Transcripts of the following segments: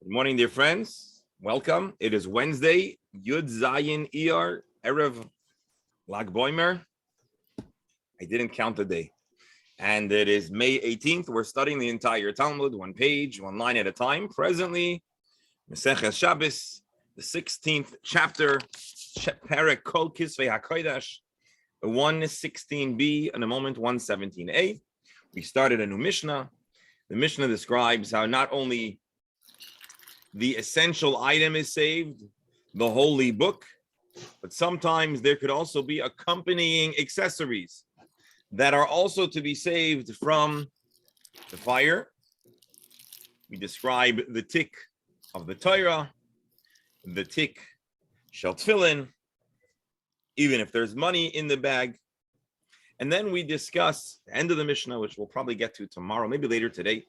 Good morning, dear friends. Welcome. It is Wednesday, Yud Zayin Iyar, Erev Lag Boimer. I didn't count the day. And it is May 18th. We're studying the entire Talmud, one page, one line at a time. Presently, Mesechus Shabbos, the 16th chapter, Perek Kol Kisvei HaKodesh, 116b, in a moment, 117a. We started a new Mishnah. The Mishnah describes how not only the essential item is saved, the holy book, but sometimes there could also be accompanying accessories that are also to be saved from the fire. We describe the tick of the Torah, the tick shel tefillin, even if there's money in the bag. And then we discuss the end of the Mishnah, which we'll probably get to tomorrow, maybe later today.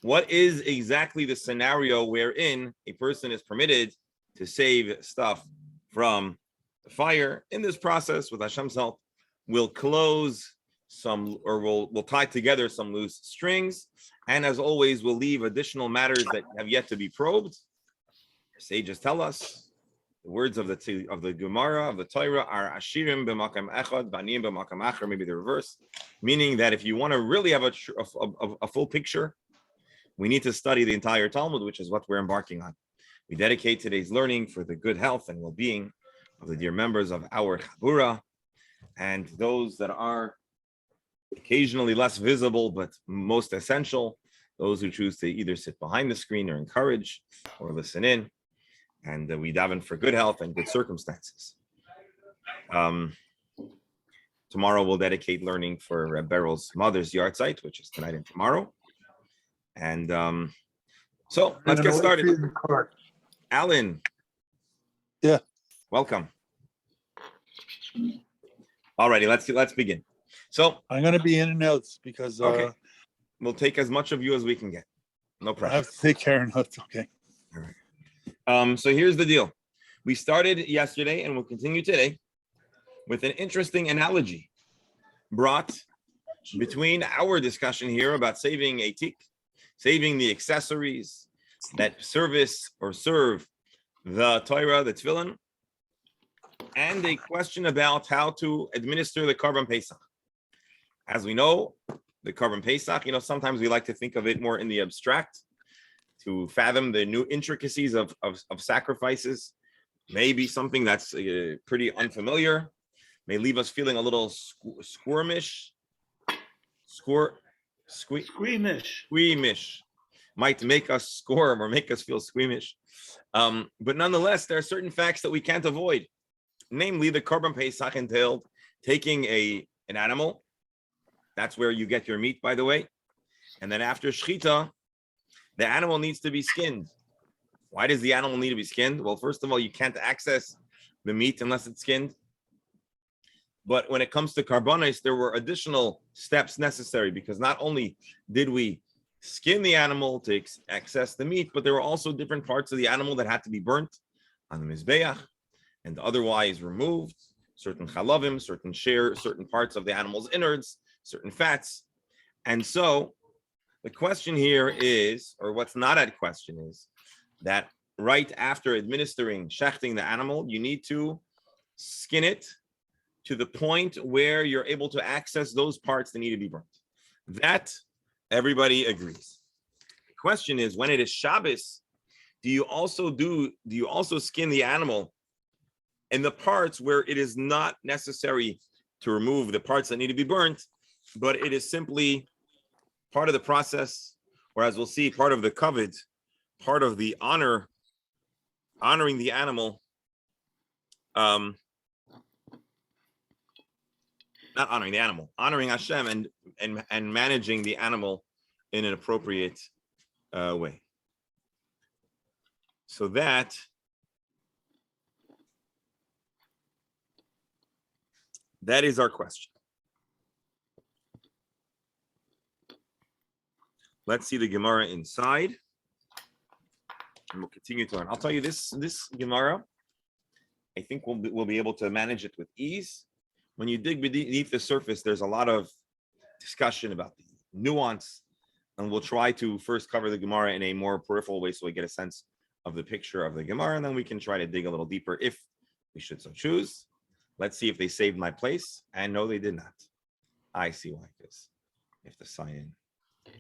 What is exactly the scenario wherein a person is permitted to save stuff from the fire? In this process, with Hashem's help, we'll close some, or we'll tie together some loose strings. And as always, we'll leave additional matters that have yet to be probed. Our sages tell us the words of the Gemara, of the Torah, are ashirim b'makam echad, baniyim b'makam acher, maybe the reverse, meaning that if you want to really have a full picture, we need to study the entire Talmud, which is what we're embarking on. We dedicate today's learning for the good health and well-being of the dear members of our Chabura and those that are occasionally less visible, but most essential, those who choose to either sit behind the screen or encourage or listen in. And we daven for good health and good circumstances. Tomorrow we'll dedicate learning for Reb Beryl's mother's yard site, which is tonight and tomorrow. And so let's get started. Alan. Yeah. Welcome. Alrighty, let's begin. So I'm going to be in and out because okay. We'll take as much of you as we can get. No pressure. I have to take care of notes. Okay. All right. So here's the deal. We started yesterday and we'll continue today with an interesting analogy brought between our discussion here about saving a tik, saving the accessories that service or serve the Torah, the tefillin, and a question about how to administer the Korban Pesach. As we know, the Korban Pesach, sometimes we like to think of it more in the abstract, to fathom the new intricacies of sacrifices, maybe something that's pretty unfamiliar, may leave us feeling a little squeamish, might make us squirm or make us feel squeamish. But nonetheless, there are certain facts that we can't avoid. Namely, the Korban Pesach entailed taking an animal. That's where you get your meat, by the way. And then after Shechita, the animal needs to be skinned. Why does the animal need to be skinned? Well, first of all, you can't access the meat unless it's skinned. But when it comes to karbanos, there were additional steps necessary because not only did we skin the animal to access the meat, but there were also different parts of the animal that had to be burnt on the mizbeach and otherwise removed, certain chalavim, certain parts of the animal's innards, certain fats. And so the question here is, or what's not at question is, that right after administering, shechting the animal, you need to skin it to the point where you're able to access those parts that need to be burnt. That everybody agrees. The question is, when it is Shabbos, do you also skin the animal in the parts where it is not necessary to remove the parts that need to be burnt, but it is simply part of the process, or as we'll see, part of the kavod, part of the honoring the animal, not honoring the animal, honoring Hashem and managing the animal in an appropriate way. So that is our question. Let's see the Gemara inside, and we'll continue to learn. I'll tell you this Gemara, I think we'll be able to manage it with ease. When you dig beneath the surface, there's a lot of discussion about the nuance, and we'll try to first cover the Gemara in a more peripheral way so we get a sense of the picture of the Gemara, and then we can try to dig a little deeper if we should so choose. Let's see if they saved my place. And no, they did not. I see why it is. You have to sign in.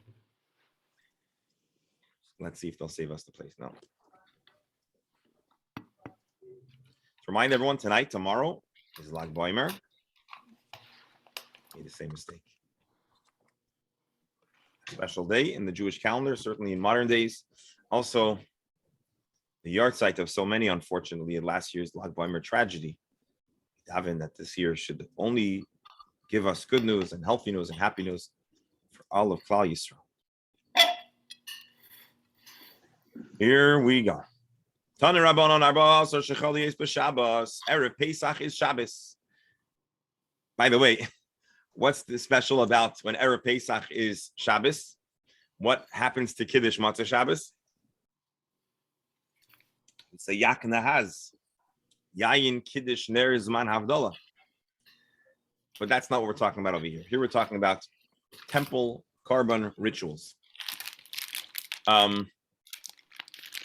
Let's see if they'll save us the place. No. To remind everyone, tomorrow is Lag Boimer. Made the same mistake. Special day in the Jewish calendar, certainly in modern days. Also, the yard site of so many, unfortunately, in last year's Lag Boimer tragedy. Daven that this year should only give us good news and healthy news and happy news for all of Klal Yisrael. Here we go. Tana Rabbanon Arba'as or Shechali is b'Shabbos. Erev Pesach is Shabbos. By the way, what's the special about when Erev Pesach is Shabbos? What happens to Kiddush Matzah Shabbos? It's a Yak Nahaz. Yayin Kiddush Ner Zman Havdalah. But that's not what we're talking about over here. Here we're talking about temple carbon rituals.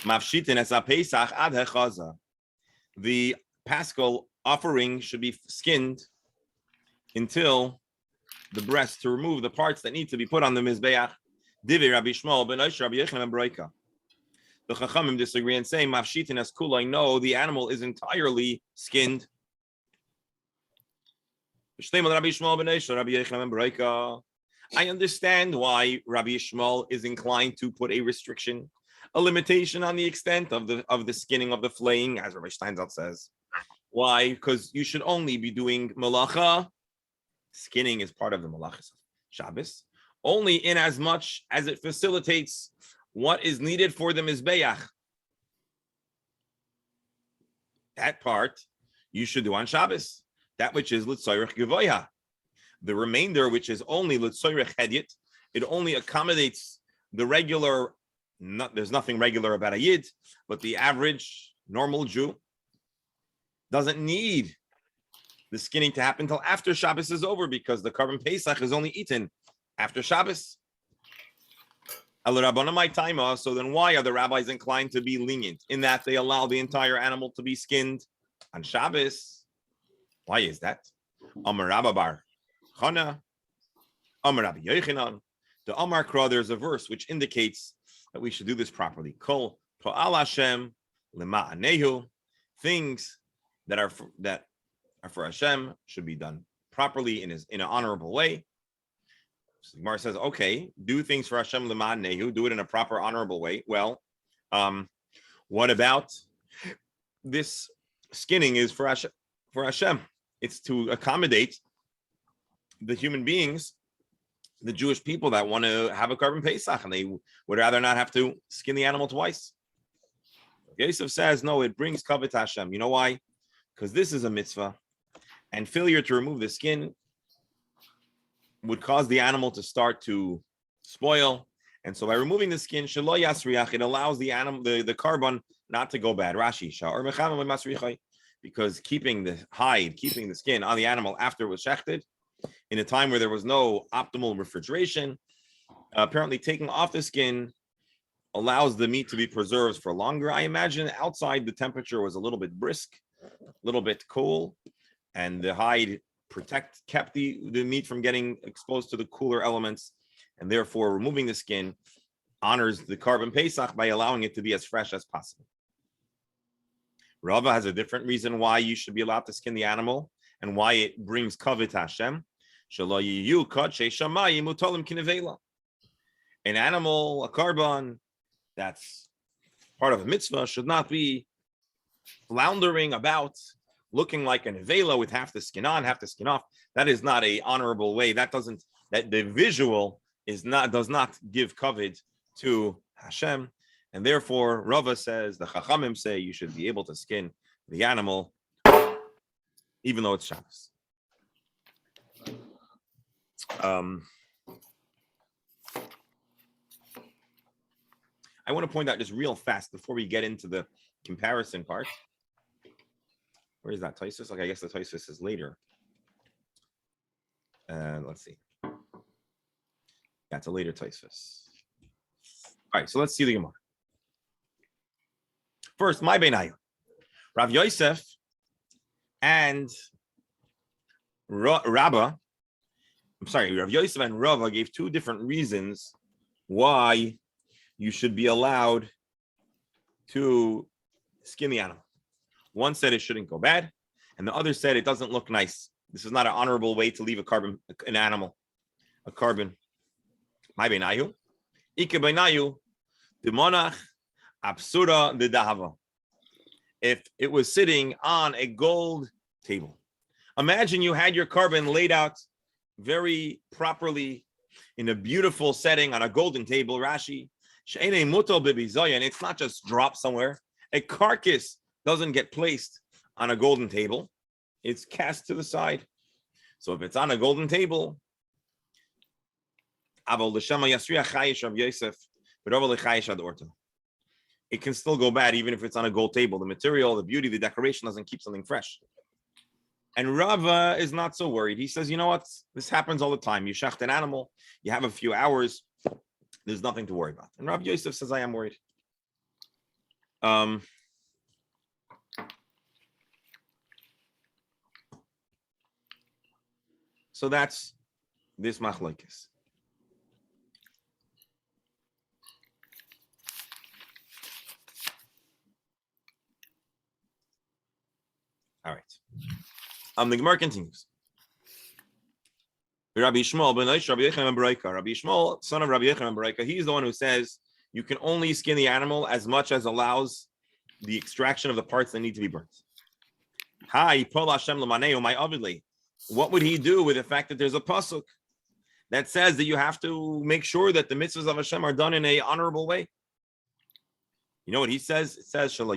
Mafshitin es Pesach ad hechaza. The Paschal offering should be skinned until the breast to remove the parts that need to be put on the mizbeach. Divi Rabbi Shmuel ben Osh Rabbi Yechon ben Broika. The Chachamim disagree and say Mafshitin es kulai. No, the animal is entirely skinned. I understand why Rabbi Yishmael is inclined to put a restriction, a limitation on the extent of the skinning of the flaying, as Rabbi Steinsaltz says. Why? Because you should only be doing malacha. Skinning is part of the malachas of Shabbos, only in as much as it facilitates what is needed for the mizbeach. That part you should do on Shabbos. That which is l'tzoyrech gevoya. The remainder, which is only l'tzoyrech hedyet, it only accommodates the regular. There's nothing regular about a yid, but the average normal Jew doesn't need the skinning to happen until after Shabbos is over, because the carbon Pesach is only eaten after Shabbos. So then why are the rabbis inclined to be lenient in that they allow the entire animal to be skinned on Shabbos? Why is that? Amar Rabba Bar Chana, Amar Rabbi Yochanan. The Amar Kra, there's a verse which indicates that we should do this properly. Kol Pa'al Hashem Lema'anehu. Things that are for Hashem should be done properly in an honorable way. So Gemara says, okay, do things for Hashem Lema'anehu, do it in a proper, honorable way. Well, what about this skinning is for Hashem? For Hashem, it's to accommodate the human beings, the Jewish people that want to have a carbon Pesach, and they would rather not have to skin the animal twice. Yosef says, no, it brings kavod Hashem. You know why? Because this is a mitzvah, and failure to remove the skin would cause the animal to start to spoil. And so by removing the skin, shelo yasriach, it allows the animal, the carbon, not to go bad. Rashi, or mechamim masrichai. Because keeping the hide, keeping the skin on the animal after it was shechted, in a time where there was no optimal refrigeration, apparently taking off the skin allows the meat to be preserved for longer. I imagine outside the temperature was a little bit brisk, a little bit cool, and the hide kept the meat from getting exposed to the cooler elements, and therefore removing the skin honors the carbon Pesach by allowing it to be as fresh as possible. Rava has a different reason why you should be allowed to skin the animal and why it brings kavod Hashem. An animal, a carbon that's part of a mitzvah, should not be floundering about, looking like an nevela with half the skin on, half the skin off. That is not a honorable way. That the visual does not give kavod to Hashem. And therefore, Rava says, the Chachamim say you should be able to skin the animal, even though it's Shabbos. I want to point out just real fast before we get into the comparison part. Where is that Tosfos? Okay, I guess the Tosfos is later. Let's see. That's a later Tosfos. All right, so let's see the Gemara. First, my benayu, Rav Yosef and Rabbah. Rav Yosef and Rava gave two different reasons why you should be allowed to skin the animal. One said it shouldn't go bad, and the other said it doesn't look nice. This is not an honorable way to leave an animal, a carbon. My benayu, ike benayu, demonach absura de dahava. If it was sitting on a gold table, imagine you had your carbon laid out very properly in a beautiful setting on a golden table. Rashi, and it's not just dropped somewhere. A carcass doesn't get placed on a golden table. It's cast to the side. So if it's on a golden table, it can still go bad even if it's on a gold table. The material, the beauty, the decoration doesn't keep something fresh. And Rava is not so worried. He says, you know what? This happens all the time. You shecht an animal, you have a few hours, there's nothing to worry about. And Rav Yosef says, I am worried. So that's this machlokes. All right. The Gemara continues. Rabbi Shmuel, Rabbi Shmuel, son of Rabbi Yechon ben Bereika, he's the one who says you can only skin the animal as much as allows the extraction of the parts that need to be burnt. What would he do with the fact that there's a pasuk that says that you have to make sure that the mitzvahs of Hashem are done in an honorable way? You know what he says? It says, all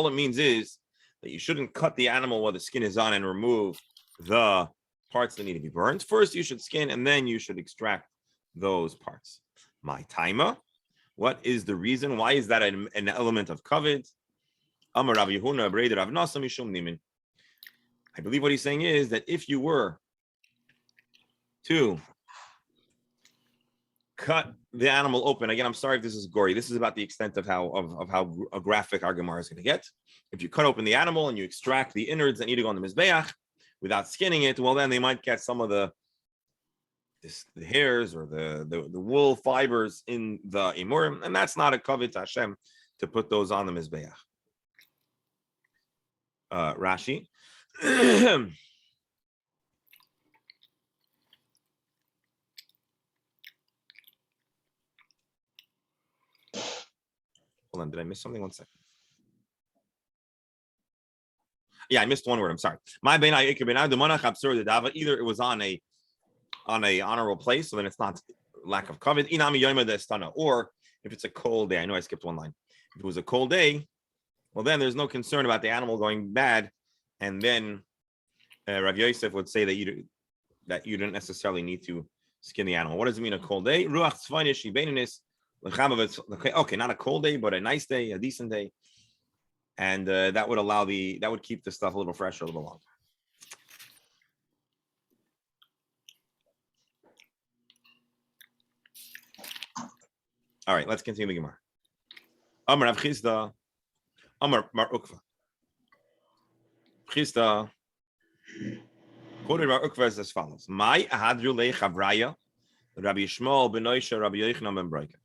it means is that you shouldn't cut the animal while the skin is on and remove the parts that need to be burned. First, you should skin, and then you should extract those parts. My taima, what is the reason? Why is that an element of kavod? Amar Rav Yehuna Brei Rav Nasa Mishum Nimin. I believe what he's saying is that if you were to cut the animal open, again, I'm sorry if this is gory. This is about the extent of how a graphic our Gemara is going to get. If you cut open the animal and you extract the innards that need to go on the mizbeach without skinning it, well, then they might get some of the hairs or the wool fibers in the imurim, and that's not a kavod to Hashem to put those on the mizbeach. Rashi. Hold on, did I miss something? 1 second. Yeah, I missed one word. I'm sorry. Either it was on a honorable place, so then it's not lack of kavod. Or if it's a cold day, I know I skipped one line. If it was a cold day, well, then there's no concern about the animal going bad, and then Rav Yosef would say that you don't necessarily need to skin the animal. What does it mean a cold day? Okay, not a cold day, but a nice day, a decent day, and that would keep the stuff a little fresher, a little longer. All right, let's continue the Gemara. Amar Rav Chisda, Amar Mar Ukva. Chisda quoted Mar Ukva as follows: My ahadru le chavraya, Rabbi Shmuel ben Oisha, Rabbi Yochanan ben Bereika.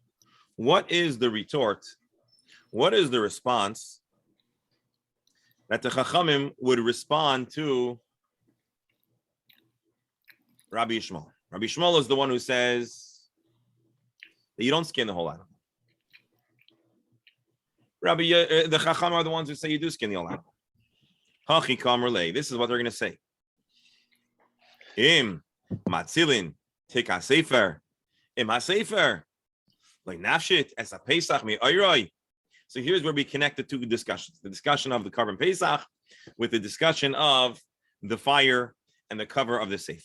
What is the retort? What is the response that the Chachamim would respond to Rabbi Shmuel? Rabbi Shmuel is the one who says that you don't skin the whole animal. The Chacham are the ones who say you do skin the whole animal. Hachi kamer. This is what they're going to say. Im matzilin tik hasefer. Im hasefer like nafshit es a pesach mi oyroi. So here's where we connect the two discussions: the discussion of the carbon pesach with the discussion of the fire and the cover of the sefer.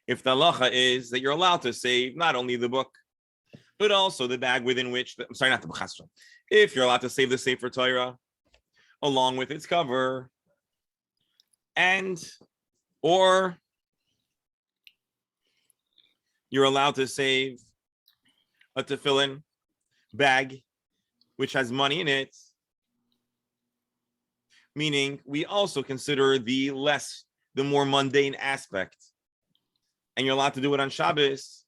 If the halacha is that you're allowed to save not only the book, but also the bag within which, not the book. If you're allowed to save the Sefer Torah along with its cover, or you're allowed to save a tefillin bag which has money in it, meaning we also consider the more mundane aspect, and you're allowed to do it on Shabbos.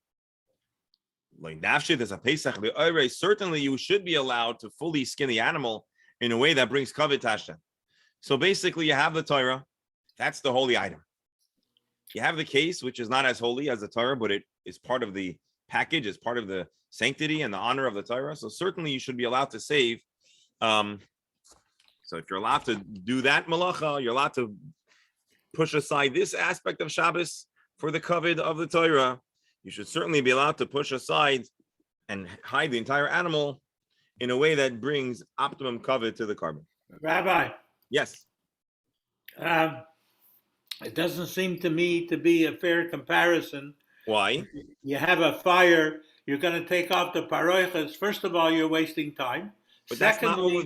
Certainly, you should be allowed to fully skin the animal in a way that brings kavod to Hashem. So basically, you have the Torah, that's the holy item. You have the case, which is not as holy as the Torah, but it is part of the package, it's part of the sanctity and the honor of the Torah. So certainly, you should be allowed to save. So if you're allowed to do that malacha, you're allowed to push aside this aspect of Shabbos for the kavod of the Torah. You should certainly be allowed to push aside and hide the entire animal in a way that brings optimum kavod to the carbon. Rabbi, Yes. it doesn't seem to me to be a fair comparison. Why? You have a fire, you're going to take off the paroichas. First of all, you're wasting time. But Secondly,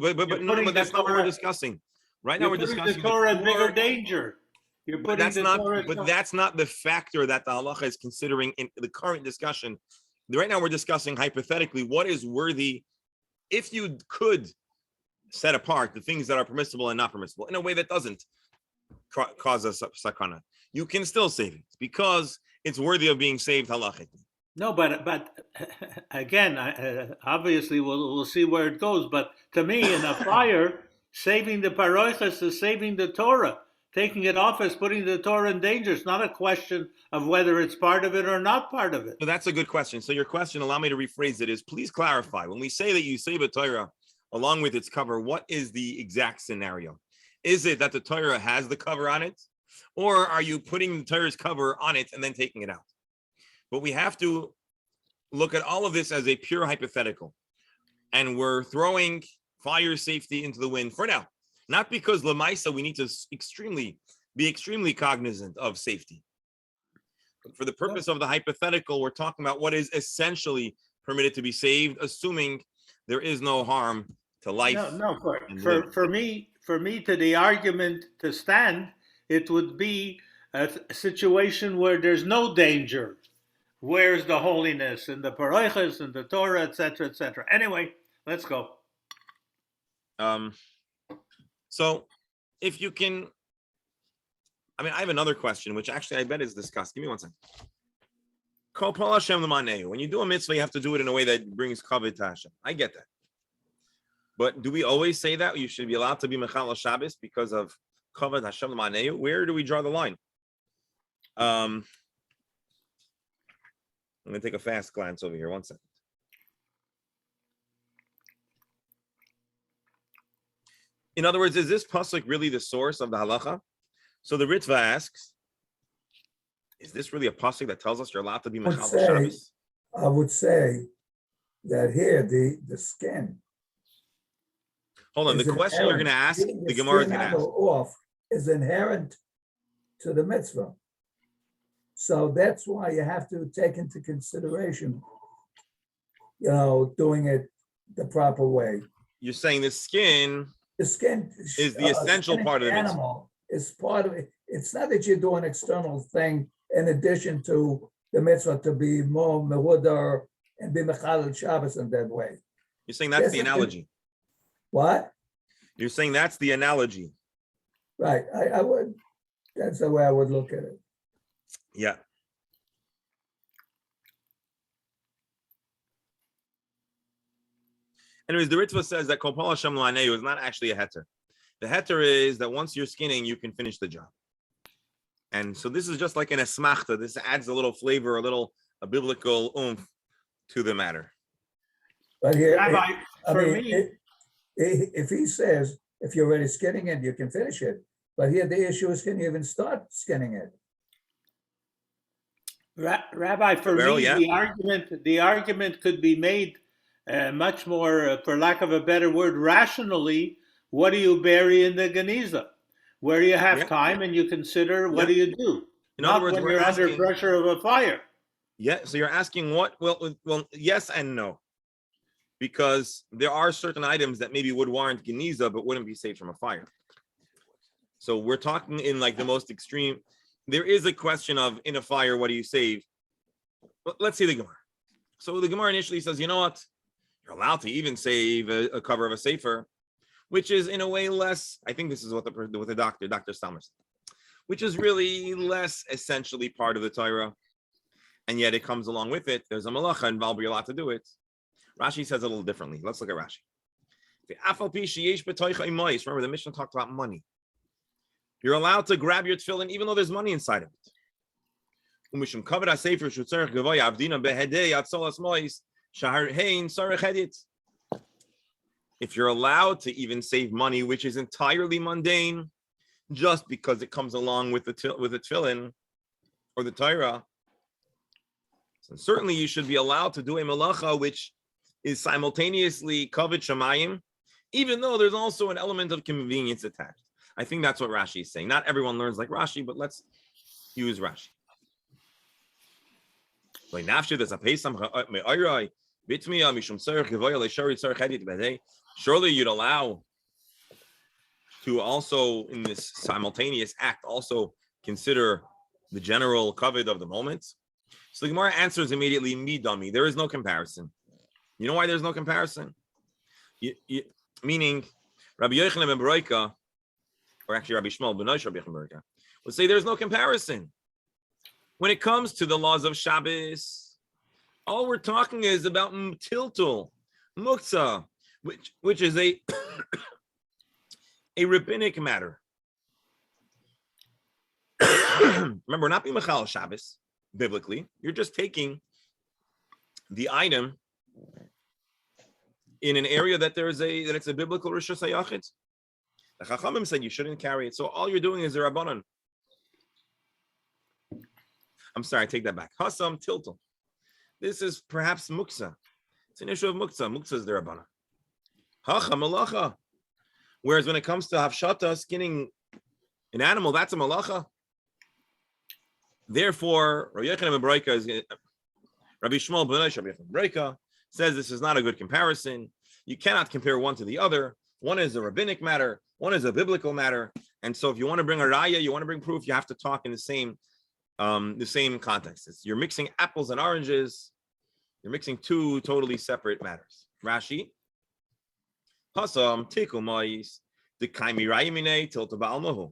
that's not what we're discussing. Right now, we're discussing the Torah in bigger danger. You're putting that's the not. Torah. But that's not the factor that the halacha is considering in the current discussion. Right now, we're discussing hypothetically what is worthy. If you could set apart the things that are permissible and not permissible in a way that doesn't cause us sakana, you can still save it because it's worthy of being saved halachically. No, but again, obviously we'll see where it goes. But to me, in a fire, saving the paroichas is saving the Torah. Taking it off is putting the Torah in danger. It's not a question of whether it's part of it or not part of it. So that's a good question. So your question, allow me to rephrase it, is please clarify. When we say that you save a Torah along with its cover, what is the exact scenario? Is it that the Torah has the cover on it? Or are you putting the Torah's cover on it and then taking it out? But we have to look at all of this as a pure hypothetical. And we're throwing fire safety into the wind for now. Not because Lamaisa, we need to be extremely cognizant of safety. But for the purpose of the hypothetical, we're talking about what is essentially permitted to be saved, assuming there is no harm to life. For me, to the argument to stand, it would be a situation where there's no danger. Where's the holiness in the paroichas and the Torah, etc., etc. Anyway, let's go. So if you can, I have another question, which actually I bet is discussed. Give me one second. When you do a mitzvah, you have to do it in a way that brings kavod to Hashem. I get that. But do we always say that you should be allowed to be mechal Shabbos because of kavod Hashem l'maneu? Where do we draw the line? I'm going to take a fast glance over here. One second. In other words, is this pasuk really the source of the halacha? So the Ritva asks, is this really a pasuk that tells us you're allowed to be mechal Shabbos? I would say that here the skin. Hold on, the question you're going to ask, the Gemara is going to ask. Off is inherent to the mitzvah. So that's why you have to take into consideration, doing it the proper way. You're saying the skin is the essential part of the animal. It's part of it. It's not that you do an external thing in addition to the mitzvah to be more mehudar and be mechal Shabbos in that way. You're saying that's the analogy. What? You're saying that's the analogy. Right. I would. That's the way I would look at it. Yeah. Anyways, the Ritva says that Kopal Hashem L'aneu is not actually a heter. The heter is that once you're skinning, you can finish the job. And so this is just like an esmachta. This adds a little flavor, a biblical oomph to the matter. But here, Rabbi, if he says, if you're already skinning it, you can finish it. But here the issue is, can you even start skinning it? Rabbi, for me, the argument could be made much more, for lack of a better word, rationally. What do you bury in the Geniza? Where you have time and you consider what do you do? In other words, when you're under pressure of a fire. Yeah, so you're asking what? Well, yes and no. Because there are certain items that maybe would warrant Geniza, but wouldn't be saved from a fire. So we're talking in like the most extreme. There is a question of in a fire, what do you save? Let's see the Gemara. So the Gemara initially says, you know what? You're allowed to even save a cover of a sefer, which is in a way less. I think this is what the Dr. Stammer said, which is really less essentially part of the Torah, and yet it comes along with it. There's a malacha involved, you're allowed to do it. Rashi says it a little differently. Let's look at Rashi. Remember, the Mishnah talked about money. You're allowed to grab your tefillin even though there's money inside of it. If you're allowed to even save money, which is entirely mundane, just because it comes along with the tefillin or the Torah, so certainly you should be allowed to do a malacha which is simultaneously kavod shamayim, even though there's also an element of convenience attached. I think that's what Rashi is saying. Not everyone learns like Rashi, but let's use Rashi. Surely you'd allow to also, in this simultaneous act, also consider the general kavod of the moment. So the Gemara answers immediately, midami. There is no comparison. You know why there's no comparison? Meaning, Rabbi Yochanan ben Beroika, or actually Rabbi Shmuel ben Rabbi Yochanan ben Beroika, would say there's no comparison. When it comes to the laws of Shabbos, all we're talking is about tiltul, muktzah, which is a a rabbinic matter. Remember, not being mechal Shabbos biblically. You're just taking the item in an area that it's a biblical rishus hayachid. The Chachamim said you shouldn't carry it. So all you're doing is a rabbanon. I'm sorry, I take that back. Hasam tiltul. This is perhaps muksa. It's an issue of muksa. Muksa is the rabbanon. Hacha malacha. Whereas when it comes to hafshata, skinning an animal, that's a malacha. Therefore, Rabbi Yochanan ben Beroika Rabbi Shmuel ben Beroika says this is not a good comparison. You cannot compare one to the other. One is a rabbinic matter, one is a biblical matter. And so if you want to bring a raya, you want to bring proof, you have to talk in the same context. You're mixing apples and oranges. You're mixing two totally separate matters. Rashi. Hasam tiku mais the kaimi rayimine tilta ba'almahu.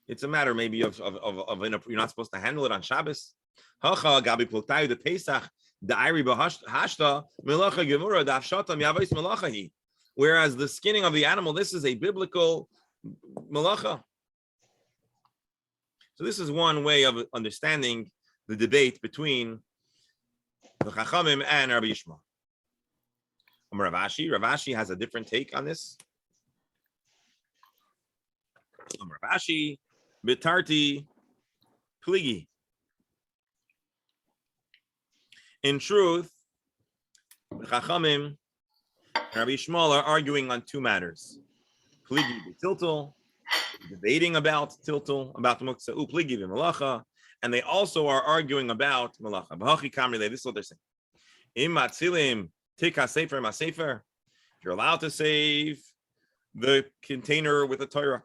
It's a matter maybe of you're not supposed to handle it on Shabbos. Hacha gabi pluktayu the Pesach the iri bahashta melacha gemura dafshata miavais melachahi. Whereas the skinning of the animal, this is a biblical melacha. So this is one way of understanding the debate between the Chachamim and Rabbi Yishmael. Rav Ashi has a different take on this. Rav Ashi, Bitarti, Pligi. In truth, Chachamim and Rabbi Yishmael are arguing on two matters. Pligi b'tiltul, debating about tiltul, about muktzah, pligi b'malacha, and they also are arguing about malacha. B'hachi kamri, this is what they're saying. Im matzilim tika sefer masefer, you're allowed to save the container with the Torah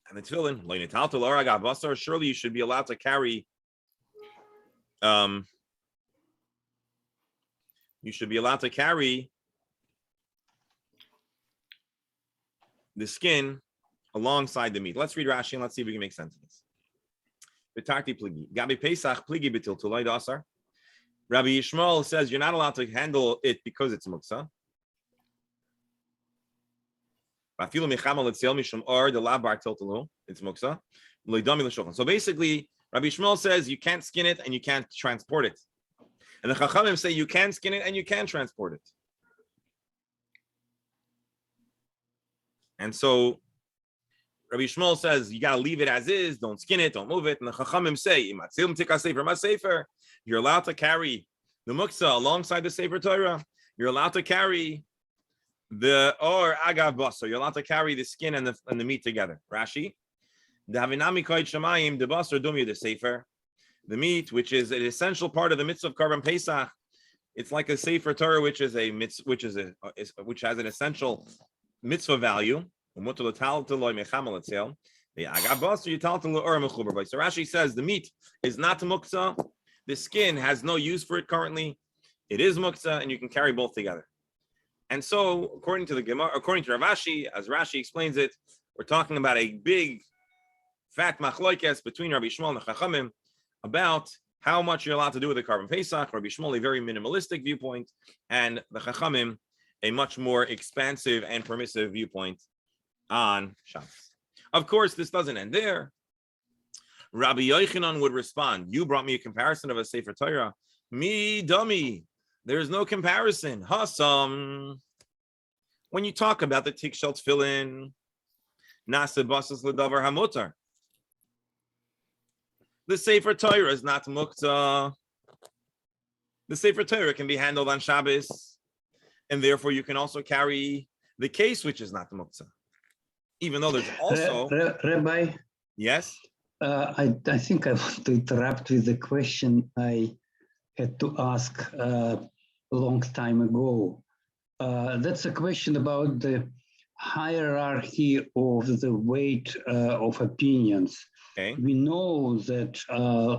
and the tefillin. Lo nitaltu l'orag avasar, surely you should be allowed to carry. You should be allowed to carry the skin alongside the meat. Let's read Rashi and let's see if we can make sense of this. V'tarti pligi. Gabi Pesach pligi b'tiltul lo dasar. Rabbi Yishmael says you're not allowed to handle it because it's muksa. It's muksa. So basically, Rabbi Yishmael says you can't skin it and you can't transport it. And the Chachamim say you can skin it and you can transport it. And so Rabbi Yishmael says you got to leave it as is, don't skin it, don't move it. And the Chachamim say, you're allowed to carry the muksa alongside the Sefer Torah. You're allowed to carry the or agav basar. You're allowed to carry the skin and the meat together. Rashi, the Sefer, the meat, which is an essential part of the mitzvah of Karban Pesach. It's like a Sefer Torah, which has an essential mitzvah value. So Rashi says the meat is not muksa. The skin has no use for it currently. It is muksa, and you can carry both together. And so, according to the Gemara, according to Rav Ashi, as Rashi explains it, we're talking about a big, fat machlokes between Rabbi Shmuel and the Chachamim about how much you're allowed to do with the Karban Pesach. Rabbi Shmuel, a very minimalistic viewpoint, and the Chachamim, a much more expansive and permissive viewpoint on Shabbos. Of course, this doesn't end there. Rabbi Yochanan would respond, you brought me a comparison of a Sefer Torah. Me, dummy. There's no comparison. Hasam. When you talk about the Tikshel Tefillin, Nasa Basas L'Davar Hamutar. The Sefer Torah is not Mukta. The Sefer Torah can be handled on Shabbos, and therefore you can also carry the case which is not Mukta. Even though there's also... Rabbi? Yes? I think I want to interrupt with the question I had to ask a long time ago. That's a question about the hierarchy of the weight of opinions. Okay. We know that,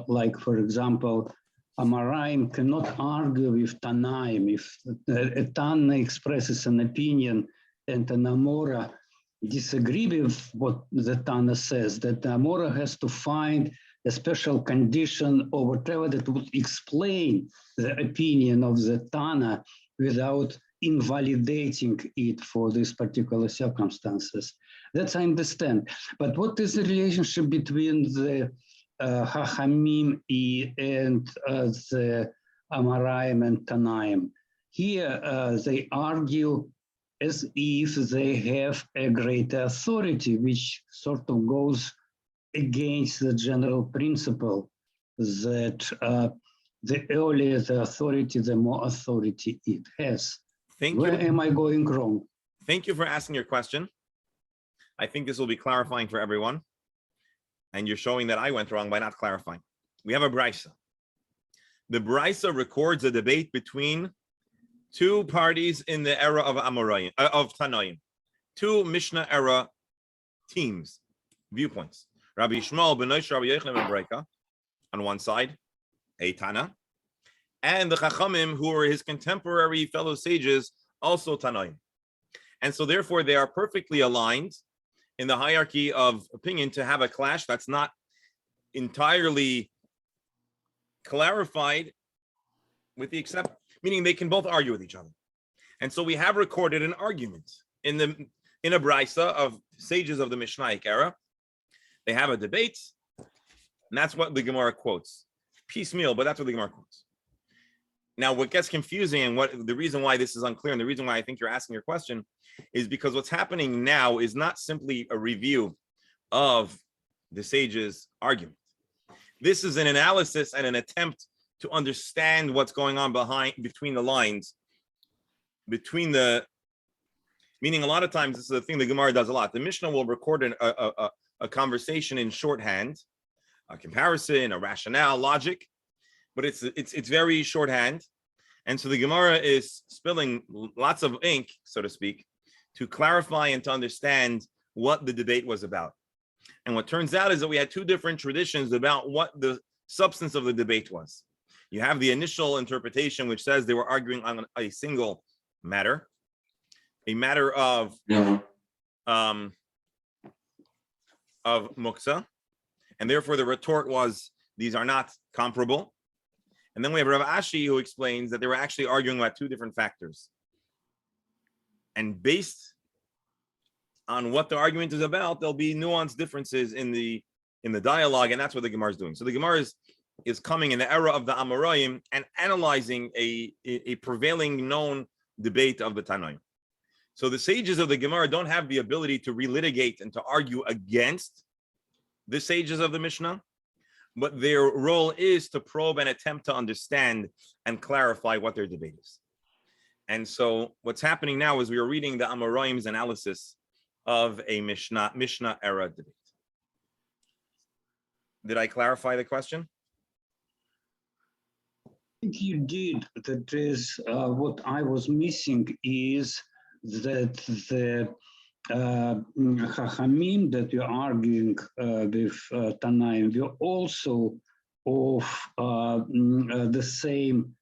like, for example, Amoraim cannot argue with Tanaim. If a Tana expresses an opinion and an Amora disagree with what the Tana says, that the Amora has to find a special condition or whatever that would explain the opinion of the Tana without invalidating it for these particular circumstances. That I understand. But what is the relationship between the Chachamim and the Amoraim and Tanaim? Here they argue as if they have a greater authority, which sort of goes against the general principle that the earlier the authority, the more authority it has. Where am I going wrong? Thank you for asking your question. I think this will be clarifying for everyone. And you're showing that I went wrong by not clarifying. We have a Brisa. The Brisa records a debate between two parties in the era of Amoraim, of Tanaim, two Mishnah era teams, viewpoints. Rabbi Shmuel ben Nosh, Rabbi Yochanan ben Breka, on one side, a Tana, and the Chachamim, who are his contemporary fellow sages, also Tanaim. And so therefore they are perfectly aligned in the hierarchy of opinion to have a clash that's not entirely clarified, with the exception, meaning they can both argue with each other. And so we have recorded an argument in a brisa of sages of the Mishnaic era. They have a debate, and that's what the Gemara quotes. Piecemeal, but that's what the Gemara quotes. Now, what gets confusing and what the reason why this is unclear, and the reason why I think you're asking your question, is because what's happening now is not simply a review of the sages' argument. This is an analysis and an attempt to understand what's going on between the lines, meaning a lot of times, this is a thing the Gemara does a lot. The Mishnah will record a conversation in shorthand, a comparison, a rationale, logic, but it's very shorthand. And so the Gemara is spilling lots of ink, so to speak, to clarify and to understand what the debate was about. And what turns out is that we had two different traditions about what the substance of the debate was. You have the initial interpretation, which says they were arguing on a single matter, a matter of muktzah, and therefore the retort was these are not comparable. And then we have Rav Ashi, who explains that they were actually arguing about two different factors. And based on what the argument is about, there'll be nuanced differences in the dialogue, and that's what the Gemara is doing. So the Gemara is coming in the era of the Amoraim and analyzing a prevailing known debate of the Tanaim. So the sages of the Gemara don't have the ability to relitigate and to argue against the sages of the Mishnah, but their role is to probe and attempt to understand and clarify what their debate is. And so what's happening now is we are reading the Amoraim's analysis of a Mishnah era debate. Did I clarify the question? You did. That is, what I was missing is that the Chachamim that you're arguing with Tanaim were also of the same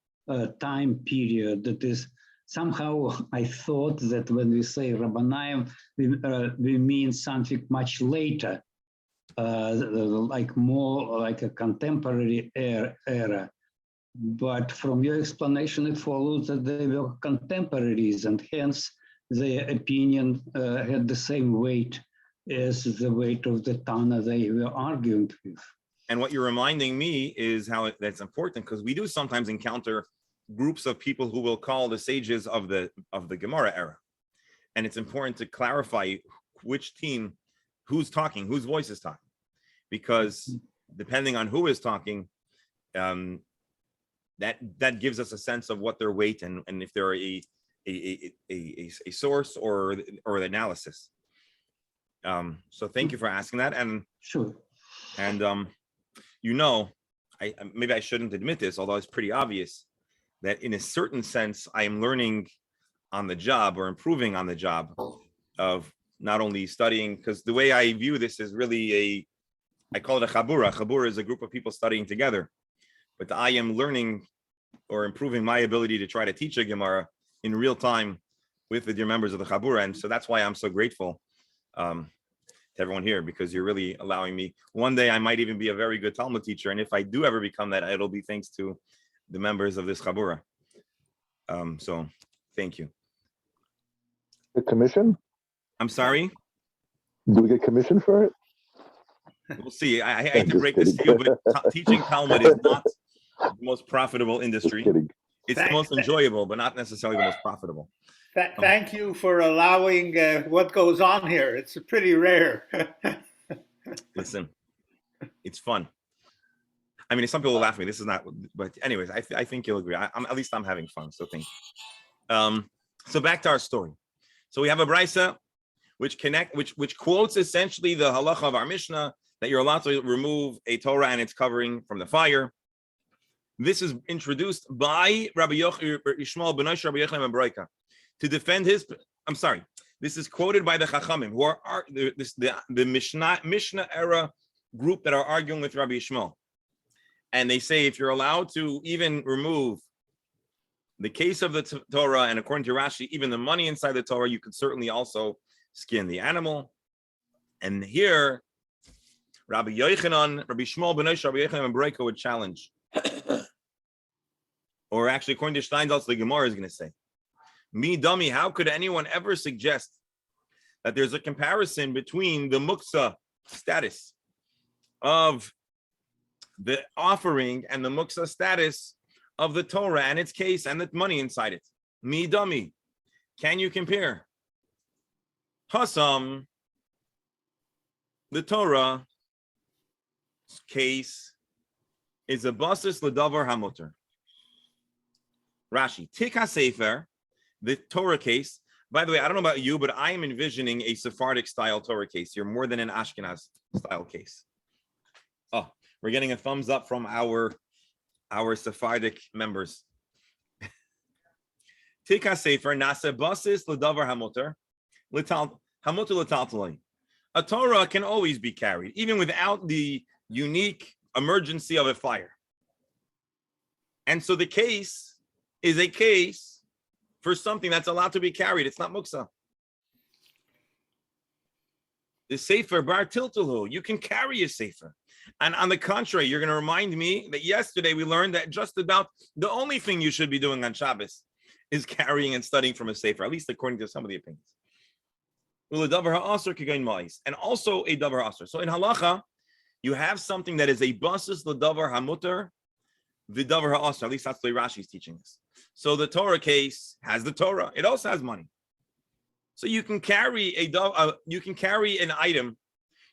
time period. That is, somehow I thought that when we say Rabbanayim, we mean something much later, like more like a contemporary era. But from your explanation, it follows that they were contemporaries, and hence their opinion had the same weight as the weight of the Tana they were arguing with. And what you're reminding me is how that's important, because we do sometimes encounter groups of people who will call the sages of the Gemara era, and it's important to clarify which team, who's talking, whose voice is talking, because depending on who is talking, that gives us a sense of what their weight and if they're a source or the analysis. So thank you for asking that. And sure. And maybe I shouldn't admit this, although it's pretty obvious, that in a certain sense, I am learning on the job or improving on the job of not only studying, because the way I view this is really I call it a chabura. Chabura is a group of people studying together, but I am learning or improving my ability to try to teach a Gemara in real time with the dear members of the chabura. And so that's why I'm so grateful to everyone here, because you're really allowing me. One day I might even be a very good Talmud teacher, and if I do ever become that, it'll be thanks to the members of this chabura. So thank you. A commission? I'm sorry? Do we get commission for it? We'll see. I hate to break this to you, but teaching Talmud is not the most profitable industry. Just kidding. It's the most enjoyable, but not necessarily the most profitable. Thank you for allowing what goes on here. It's pretty rare. Listen, it's fun. I mean, some people laugh at me. This is not, but anyways, I think you'll agree. At least I'm having fun. So thank you. So back to our story. So we have a brisa which quotes essentially the halacha of our Mishnah that you're allowed to remove a Torah and its covering from the fire. This is introduced by Rabbi Yishmael ben Rabbi Yochanan ben Broika to defend his. I'm sorry. This is quoted by the Chachamim, who are the Mishnah era group that are arguing with Rabbi Yishmael, and they say if you're allowed to even remove the case of the Torah, and according to Rashi, even the money inside the Torah, you could certainly also skin the animal. And here, Rabbi Yochanan, Rabbi Shmuel ben Rabbi Yochanan ben Broika would challenge. Or actually, according to Steinsaltz, the Gemara is going to say, "Me dummy, how could anyone ever suggest that there's a comparison between the muksa status of the offering and the muksa status of the Torah and its case and the money inside it? Me dummy, can you compare? Hasam, the Torah case is a basis l'davar hamuter. Rashi, Tik HaSefer, the Torah case. By the way, I don't know about you, but I am envisioning a Sephardic style Torah case. You're more than an Ashkenaz style case. Oh, we're getting a thumbs up from our Sephardic members. Tik HaSefer, Nase basis l'davar hamuter, hamuter l'taltalei. A Torah can always be carried, even without the unique emergency of a fire. And so the case is a case for something that's allowed to be carried. It's not muksa. The sefer bar tiltalu, you can carry a sefer. And on the contrary, you're going to remind me that yesterday we learned that just about the only thing you should be doing on Shabbos is carrying and studying from a sefer, at least according to some of the opinions. And also a davar asr. So in halacha, you have something that is a basis l'davar hamuter, the davar ha'asr. At least that's the way Rashi is teaching us. So the Torah case has the Torah. It also has money. So you can carry you can carry an item.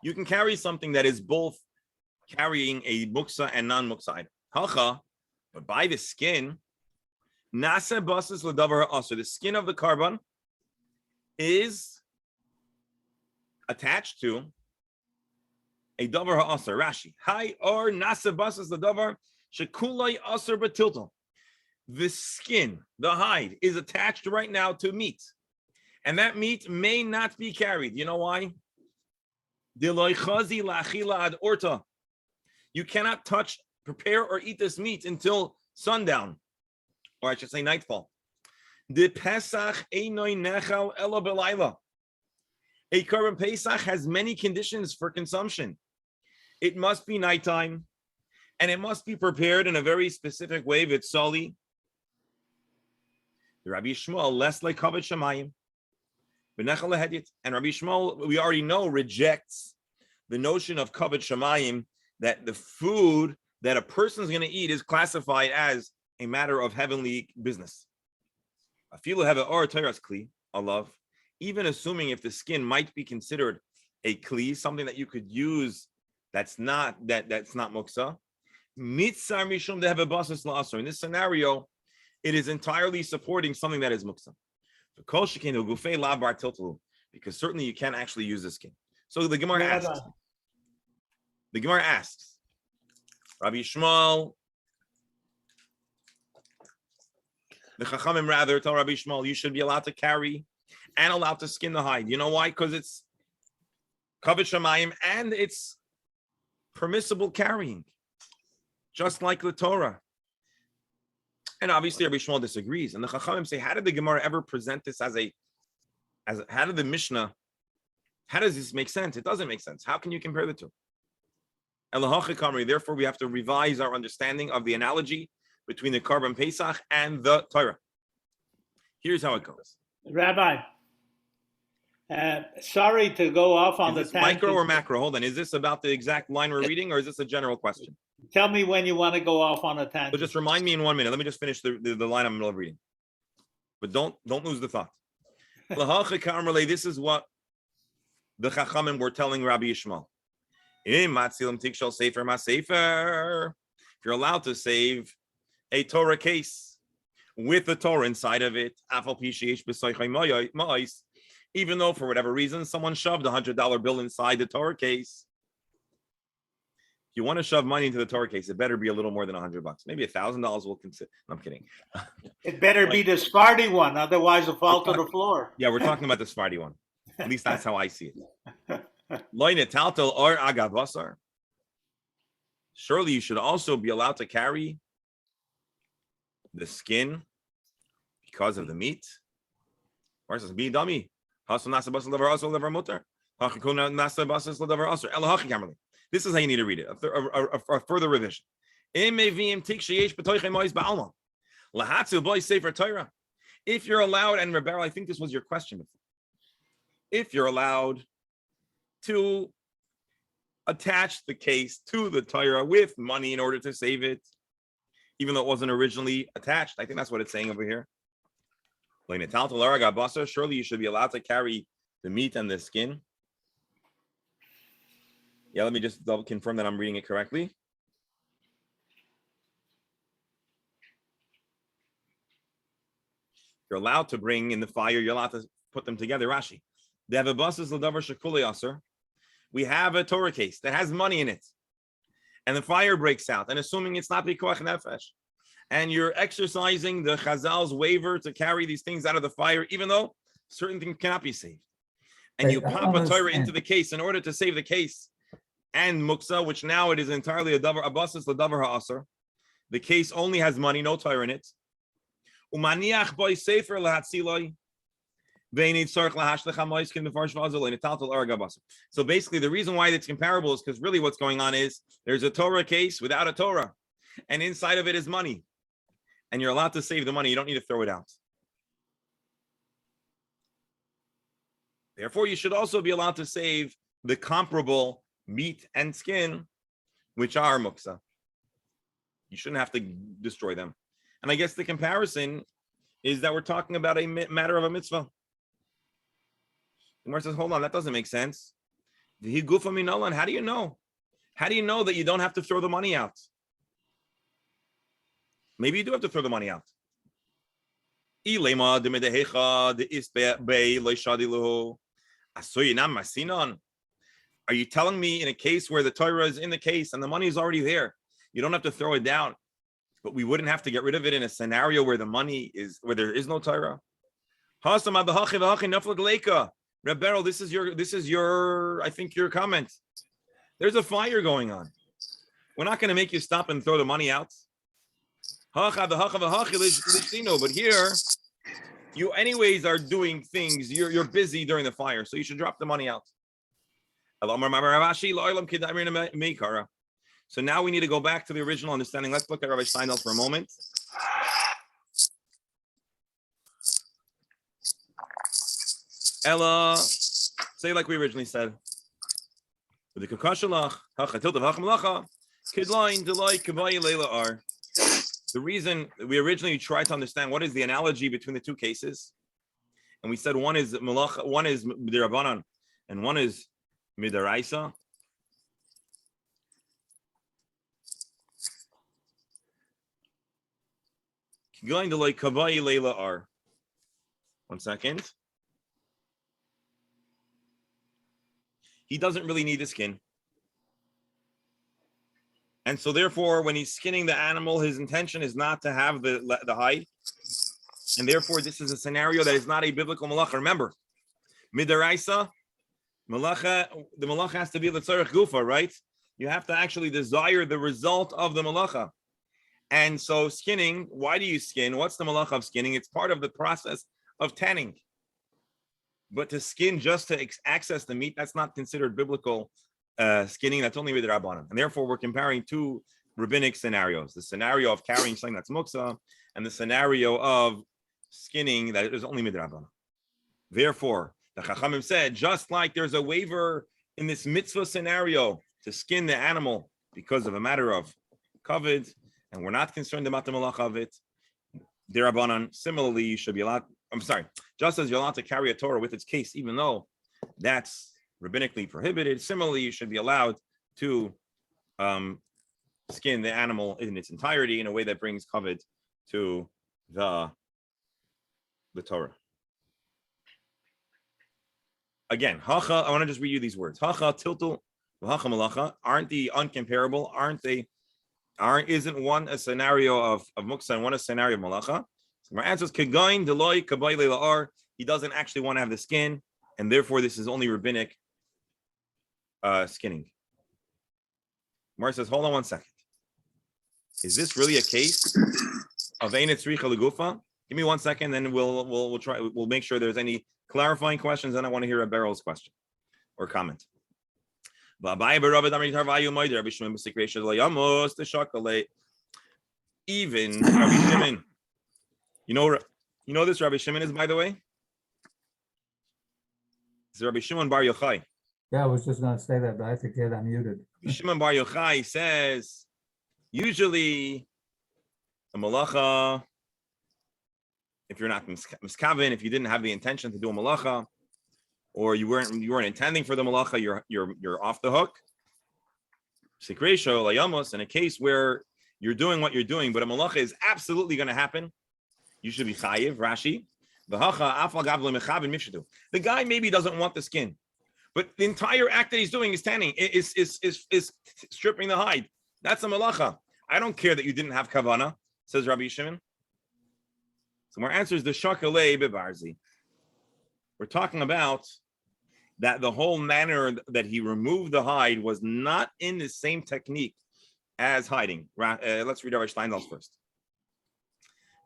You can carry something that is both carrying a muksa and non-muksa item. Hacha, but by the skin, nasa basis l'davar ha'asr. The skin of the carbon is attached to a davar ha'asr. Rashi, hi or nasa basis l'davar shekulai asr batilton. The skin, the hide, is attached right now to meat. And that meat may not be carried. You know why? You cannot touch, prepare, or eat this meat until sundown, or I should say nightfall. The Pesach einoi nechal ela belayla. A korban Pesach has many conditions for consumption. It must be nighttime, and it must be prepared in a very specific way. Vitzali. Rabbi Shmuel, less like kavod shamayim. And Rabbi Shmuel, we already know, rejects the notion of kavod shamayim, that the food that a person is going to eat is classified as a matter of heavenly business. Even assuming if the skin might be considered a kli, something that you could use that's not muksa. In this scenario, it is entirely supporting something that is muksa. Because certainly you can't actually use the skin. So the Gemara asks, Rabbi Shmuel, the Chachamim rather tell Rabbi Shmuel, you should be allowed to carry and allowed to skin the hide. You know why? Because it's kavod shamayim and it's permissible carrying, just like the Torah. And obviously Rabbi Shmuel disagrees. And the Chachamim say, how did the Gemara ever present this how did the Mishnah, how does this make sense? It doesn't make sense. How can you compare the two? Therefore, we have to revise our understanding of the analogy between the korban Pesach and the Torah. Here's how it goes. Rabbi, sorry to go off on the Is this tangent. micro or macro? Hold on. Is this about the exact line we're reading, or is this a general question? Tell me when you want to go off on a So tangent. just remind me in 1 minute. Let me just finish the line I'm in the middle of reading. But don't lose the thought. This is what the Chachamim were telling Rabbi Yishmael. If you're allowed to save a Torah case with the Torah inside of it, even though for whatever reason someone shoved a $100 bill inside the Torah case, if you want to shove money into the Torah case, it better be a little more than $100. Maybe $1,000 will consider. No, I'm kidding. It better be the Sephardi one, otherwise it'll fall to the floor. Yeah, we're talking about the Sephardi one. At least that's how I see it. Lo netaltel or agavasar. Surely you should also be allowed to carry the skin because of the meat. This is how you need to read it. A further revision. If you're allowed, and Rebel, I think this was your question before. If you're allowed to attach the case to the Torah with money in order to save it, even though it wasn't originally attached. I think that's what it's saying over here. Surely you should be allowed to carry the meat and the skin. Yeah, let me just double confirm that I'm reading it correctly. You're allowed to bring in the fire. You're allowed to put them together. Rashi. We have a Torah case that has money in it, and the fire breaks out. And assuming it's not pikuach nefesh, and you're exercising the Chazal's waiver to carry these things out of the fire, even though certain things cannot be saved, and you pop a Torah into the case in order to save the case and muksa, which now it is entirely a davar abasis l'davar ha'aser. The case only has money, no Torah in it. Umaniach boy sefer lahatziloi. So basically, the reason why it's comparable is because really what's going on is there's a Torah case without a Torah, and inside of it is money, and you're allowed to save the money. You don't need to throw it out. Therefore, you should also be allowed to save the comparable meat and skin, which are muksa. You shouldn't have to destroy them. And I guess the comparison is that we're talking about a matter of a mitzvah. The Gemara says, hold on, that doesn't make sense. How do you know? How do you know that you don't have to throw the money out? Maybe you do have to throw the money out. Are you telling me in a case where the Torah is in the case and the money is already there, you don't have to throw it down, but we wouldn't have to get rid of it in a scenario where the money is, where there is no Torah? Reb Beryl, this is your, I think your comment. There's a fire going on. We're not going to make you stop and throw the money out. But here, You anyways are doing things. You're busy during the fire, so you should drop the money out. So now we need to go back to the original understanding. Let's look at Rabbi Steindl for a moment. Ella, say like we originally said. The reason we originally tried to understand what is the analogy between the two cases, and we said one is malacha, one is midirabanan, and one is midaraisa. Going to like kavai leila are. 1 second. He doesn't really need the skin. And so therefore, when he's skinning the animal, his intention is not to have the hide. And therefore, this is a scenario that is not a biblical malacha. Remember, midaraisa, malacha, the malacha has to be the tzarech gufa, right? You have to actually desire the result of the malacha. And so skinning, why do you skin? What's the malacha of skinning? It's part of the process of tanning. But to skin just to access the meat, that's not considered biblical skinning. That's only with the rabbanon. And therefore, we're comparing two rabbinic scenarios: the scenario of carrying something that's muksa, and the scenario of skinning that is only with the rabbanon. Therefore, the Chachamim said, just like there's a waiver in this mitzvah scenario to skin the animal because of a matter of kavod, and we're not concerned about the malacha of it, the rabbanon, similarly, you should be allowed. I'm sorry, just as you're allowed to carry a Torah with its case, even though that's rabbinically prohibited, similarly, you should be allowed to skin the animal in its entirety in a way that brings kavod to the Torah. Again, hacha, I want to just read you these words. Hacha, tiltul, hacha malacha, aren't the uncomparable, isn't one a scenario of muksa and one a scenario of malacha? So my answer is kegain deloy kabay le'ar. He doesn't actually want to have the skin, and therefore this is only rabbinic skinning. Mar says, hold on 1 second. Is this really a case of ein etzricha legufa? Give me 1 second, then we'll try. We'll make sure there's any clarifying questions. Then I want to hear a Beryl's question or comment. Even Rabbi Shimon, you know this Rabbi Shimon is, by the way? It's Rabbi Shimon Bar Yochai. Yeah, I was just going to say that, but I have to get unmuted. Rabbi Shimon Bar Yochai says, usually a malacha, if you're not miskaven, if you didn't have the intention to do a malacha, or you weren't intending for the malacha, you're off the hook. Sikresho layamos, in a case where you're doing what you're doing, but a malacha is absolutely going to happen, you should be chayiv. Rashi, the guy maybe doesn't want the skin, but the entire act that he's doing is tanning, is stripping the hide. That's a malacha. I don't care that you didn't have kavana, says Rabbi Shimon. So our answer is the shakalei bebarzi. We're talking about that the whole manner that he removed the hide was not in the same technique as hiding. Let's read Rabbi Steindl first.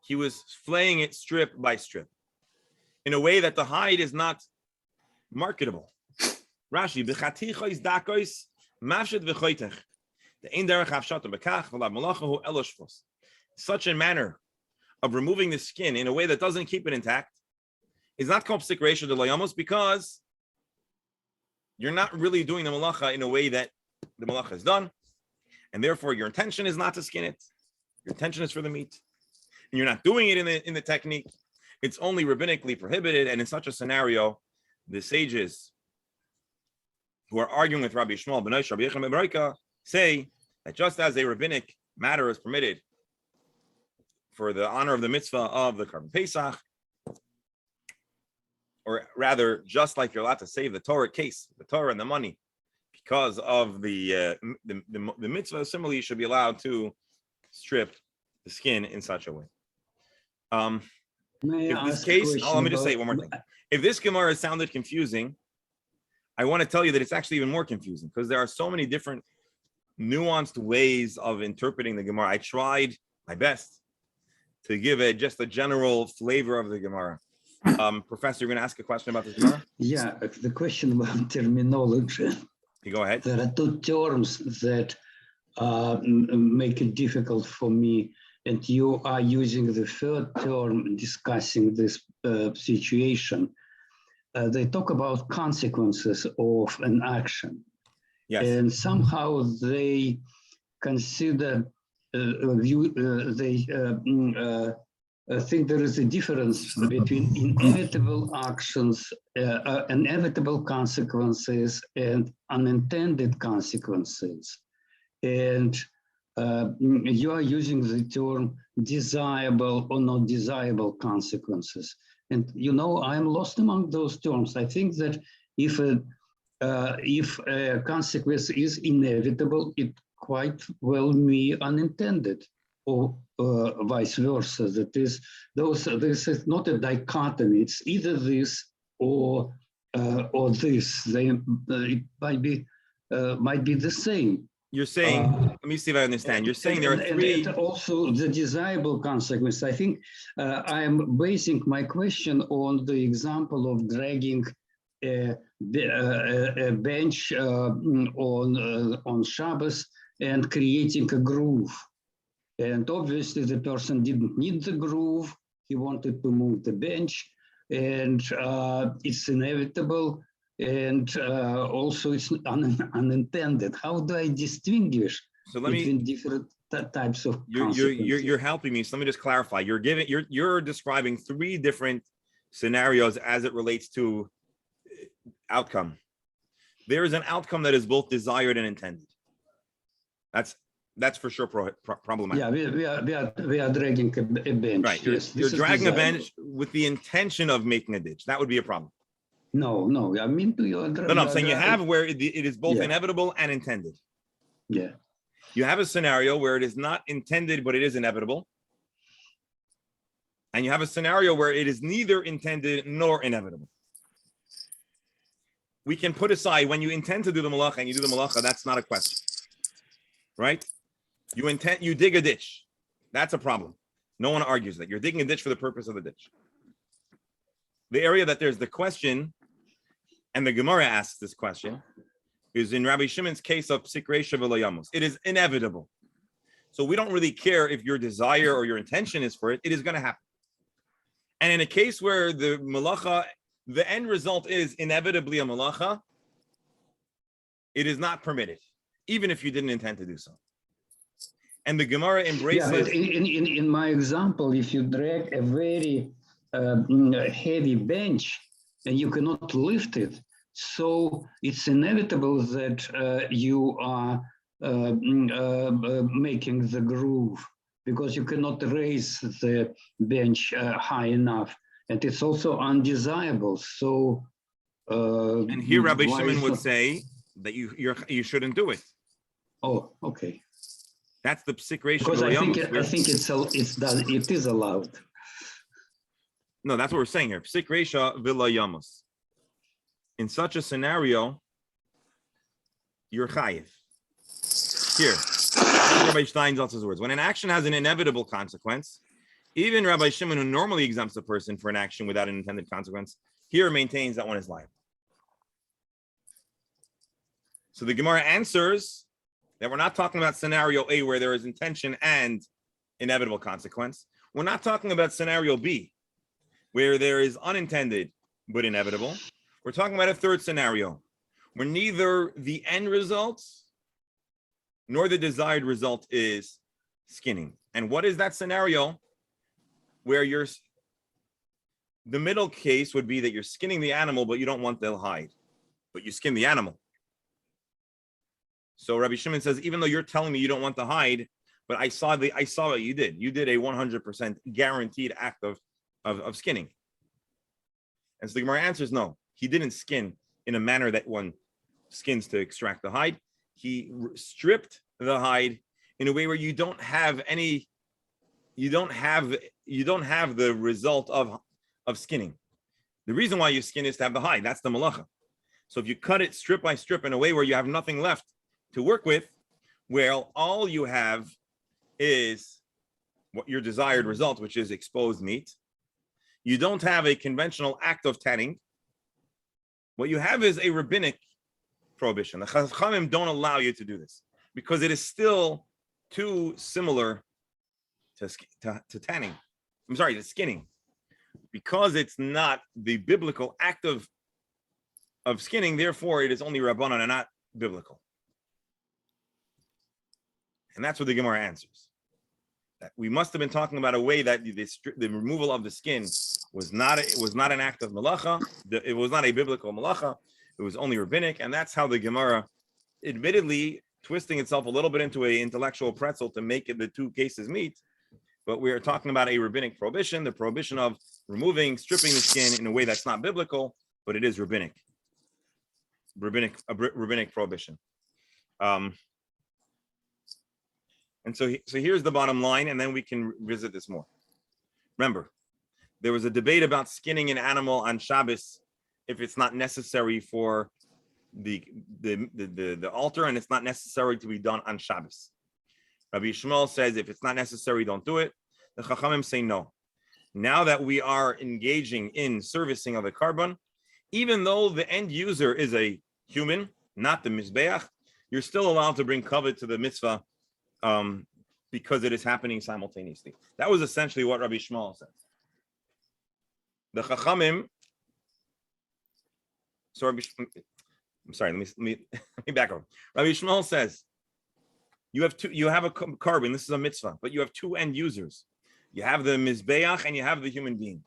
He was flaying it strip by strip in a way that the hide is not marketable. Rashi, b'chaticha is dakois mafshet v'choitech. The ein derech hafshat bekach v'lav malachahu eloshvos. Such a manner of removing the skin in a way that doesn't keep it intact is not called psik ratio de layamos, because you're not really doing the malacha in a way that the malacha is done, and therefore your intention is not to skin it. Your intention is for the meat, and you're not doing it in the technique. It's only rabbinically prohibited, and in such a scenario, the sages who are arguing with Rabbi Shmuel ben Rabbi Yechon ben Beroika say that just as a rabbinic matter is permitted for the honor of the mitzvah of the Karban Pesach, or rather, just like you're allowed to save the Torah case, the Torah and the money, because of the mitzvah, similarly, you should be allowed to strip the skin in such a way. If this case, let me just say one more thing. If this Gemara sounded confusing, I want to tell you that it's actually even more confusing, because there are so many different nuanced ways of interpreting the Gemara. I tried my best to give just a general flavor of the Gemara. Professor, you're going to ask a question about this Gemara? Yeah, the question about terminology. You go ahead. There are two terms that make it difficult for me, and you are using the third term discussing this situation. They talk about consequences of an action. Yes. And somehow they consider, think there is a difference between inevitable actions, inevitable consequences, and unintended consequences. And you are using the term desirable or not desirable consequences. And you know, I'm lost among those terms. I think that if a consequence is inevitable, it quite well may unintended, or vice versa. That is, this is not a dichotomy. It's either this or this. It might be the same. You're saying, let me see if I understand. You're saying there are three. And also the desirable consequence. I think I am basing my question on the example of dragging a bench on Shabbos and creating a groove. And obviously the person didn't need the groove. He wanted to move the bench, and it's inevitable. And also it's unintended. How do I distinguish between different types of consequences? You're helping me. So let me just clarify. You're describing three different scenarios as it relates to outcome. There is an outcome that is both desired and intended. That's for sure problematic. Yeah, we are dragging a bench. Right. Yes, you're dragging a bench with the intention of making a ditch. That would be a problem. No. I mean, I'm saying you have where it is both inevitable and intended. Yeah. You have a scenario where it is not intended, but it is inevitable. And you have a scenario where it is neither intended nor inevitable. We can put aside when you intend to do the malacha and you do the malacha, that's not a question. Right? You dig a ditch. That's a problem. No one argues that. You're digging a ditch for the purpose of the ditch. The area that there's the question, and the Gemara asks this question, is in Rabbi Shimon's case of Psik Reisha V'lo Yamos. It is inevitable. So we don't really care if your desire or your intention is for it. It is going to happen. And in a case where the malacha, the end result is inevitably a malacha, it is not permitted, even if you didn't intend to do so. And the Gemara embraces... Yeah, but in my example, if you drag a very heavy bench and you cannot lift it, so it's inevitable that you are making the groove, because you cannot raise the bench high enough, and it's also undesirable. So, and here Rabbi Shimon would say that you shouldn't do it. Oh, okay. That's the Psik Reisha. Because I think it is allowed. No, that's what we're saying here. Psik Reisha V'lo Yamos. In such a scenario, you're chayiv. Here, Rabbi Steinsaltz's words. When an action has an inevitable consequence, even Rabbi Shimon, who normally exempts a person for an action without an intended consequence, here maintains that one is liable. So the Gemara answers that we're not talking about scenario A where there is intention and inevitable consequence. We're not talking about scenario B where there is unintended but inevitable. We're talking about a third scenario where neither the end result nor the desired result is skinning. And what is that scenario? Where the middle case would be that you're skinning the animal, but you don't want the hide, but you skin the animal. So Rabbi Shimon says, even though you're telling me you don't want the hide, but I saw what you did. You did a 100% guaranteed act of skinning. And so the Gemara answers, no, he didn't skin in a manner that one skins to extract the hide. He stripped the hide in a way where you don't have the result of skinning. The reason why you skin is to have the hide. That's the malacha. So if you cut it strip by strip in a way where you have nothing left to work with, well, all you have is what your desired result, which is exposed meat. you don't have a conventional act of tanning. What you have is a rabbinic prohibition. The Chachamim don't allow you to do this because it is still too similar to tanning. I'm sorry, to skinning. Because it's not the biblical act of skinning, therefore it is only Rabbanan and not biblical. And that's what the Gemara answers. That we must have been talking about a way that the removal of the skin was not an act of malacha. It was not a biblical malacha. It was only rabbinic, and that's how the Gemara, admittedly twisting itself a little bit into an intellectual pretzel to make the two cases meet. But we are talking about a rabbinic prohibition, the prohibition of stripping the skin in a way that's not biblical, but it is rabbinic prohibition. And so here's the bottom line, and then we can visit this more. Remember, there was a debate about skinning an animal on Shabbos if it's not necessary for the altar, and it's not necessary to be done on Shabbos. Rabbi Yishmael says if it's not necessary, don't do it. The Chachamim say no. Now that we are engaging in servicing of the carbon, even though the end user is a human, not the Mizbeach, you're still allowed to bring kavod to the mitzvah because it is happening simultaneously. That was essentially what Rabbi Yishmael said. The Chachamim, let me back up. Rabbi Yishmael says, you have a carbon, this is a mitzvah, but you have two end users. You have the Mizbeach and you have the human being.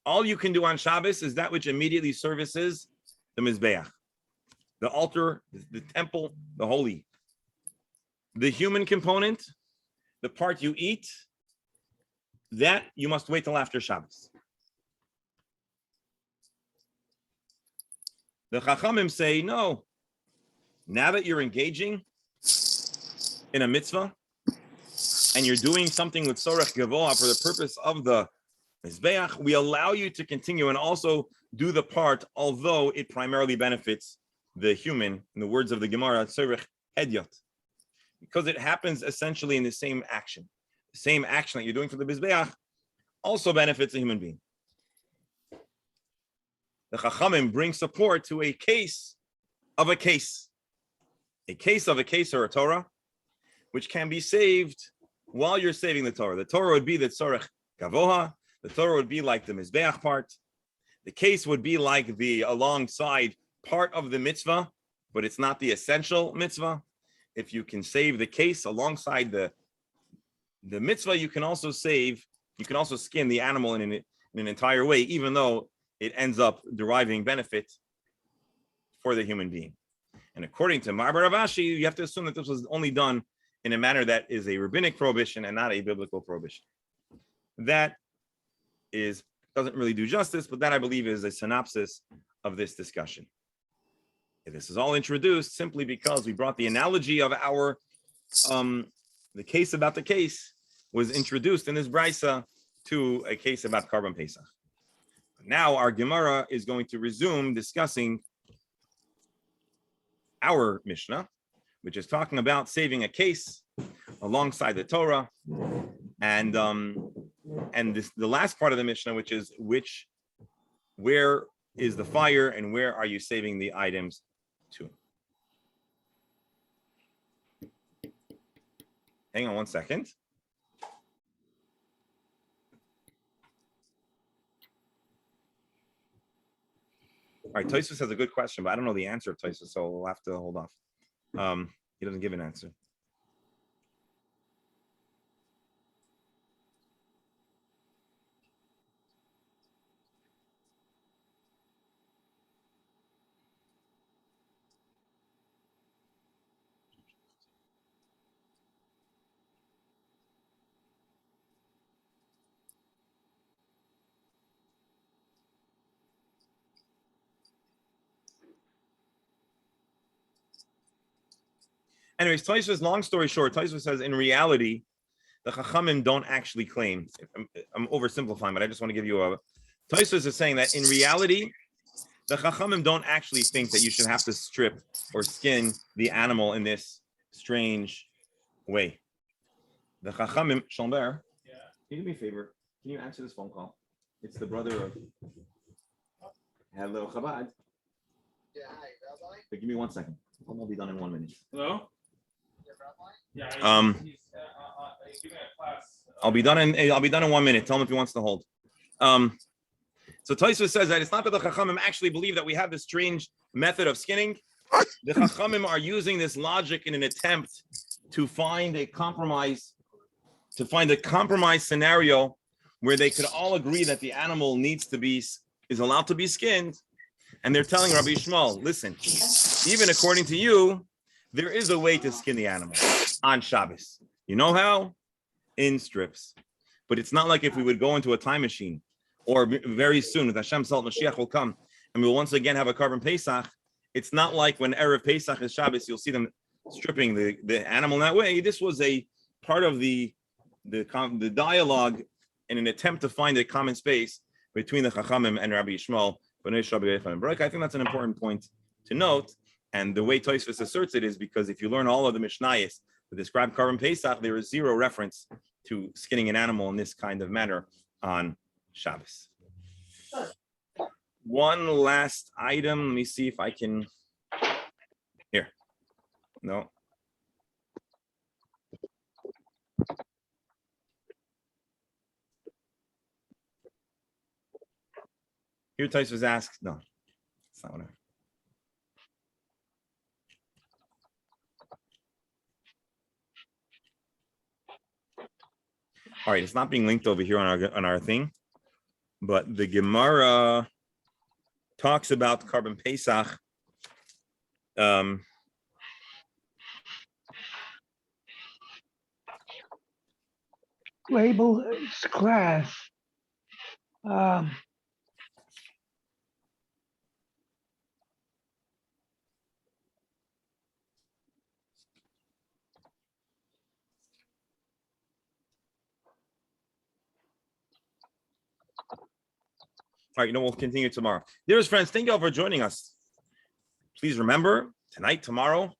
All you can do on Shabbos is that which immediately services the Mizbeach, the altar, the temple, the holy. The human component, the part you eat, that you must wait till after Shabbos. The Chachamim say, no, now that you're engaging in a mitzvah and you're doing something with Sorech Gavoah for the purpose of the Mizbeach, we allow you to continue and also do the part, although it primarily benefits the human, in the words of the Gemara, Sorech Hedyot. Because it happens essentially in the same action. The same action that you're doing for the Mizbeach also benefits a human being. The Chachamim bring support to a case of a case. A case of a case or a Torah, which can be saved while you're saving the Torah. The Torah would be the Tzorech Gavoha. The Torah would be like the Mizbeach part. The case would be like the alongside part of the mitzvah, but it's not the essential mitzvah. If you can save the case alongside the mitzvah, you can also skin the animal in an entire way, even though it ends up deriving benefit for the human being. And according to Marbar Rav Ashi, you have to assume that this was only done in a manner that is a rabbinic prohibition and not a biblical prohibition. That doesn't really do justice, but that I believe is a synopsis of this discussion. This is all introduced simply because we brought the analogy of the case about the case was introduced in this brisa to a case about Karban Pesach. Now our Gemara is going to resume discussing our Mishnah, which is talking about saving a case alongside the Torah, and the last part of the Mishnah, which is where is the fire and where are you saving the items to? Hang on one second. All right, Tosfos has a good question, but I don't know the answer of Tosfos, so we'll have to hold off. He doesn't give an answer. Anyways, Tosfos, long story short, Tosfos says in reality, the Chachamim don't actually claim. I'm oversimplifying, but I just want to give you Tosfos is saying that in reality, the Chachamim don't actually think that you should have to strip or skin the animal in this strange way. The Chachamim, Schomber, can you do me a favor? Can you answer this phone call? It's the brother of. Hello, Chabad. Yeah, hi, Rabbi. But give me 1 second. I'll be done in 1 minute. Hello? Yeah, Rabbi. Yeah. He's giving a class. I'll be done in 1 minute. Tell him if he wants to hold. So Tosfos says that it's not that the Chachamim actually believe that we have this strange method of skinning. The Chachamim are using this logic in an attempt to find a compromise scenario where they could all agree that the animal is allowed to be skinned. And they're telling Rabbi Yishmael, listen, even according to you, there is a way to skin the animal on Shabbos. You know how? In strips. But it's not like if we would go into a time machine, or very soon with Hashem Salt Mashiach will come, and we'll once again have a Karban Pesach. It's not like when Erev Pesach is Shabbos, you'll see them stripping the animal in that way. This was a part of the dialogue in an attempt to find a common space between the Chachamim and Rabbi Yishmael. I think that's an important point to note. And the way Tosfos asserts it is because if you learn all of the Mishnayos that describe Karban Pesach, there is zero reference to skinning an animal in this kind of manner on Shabbos. One last item. Let me see if I can. Here. No. Here Tosfos asks. No, it's not what I. All right, it's not being linked over here on our thing, but the Gemara talks about Karban Pesach. Label class. All right, we'll continue tomorrow. Dearest friends, thank you all for joining us. Please remember, tonight, tomorrow,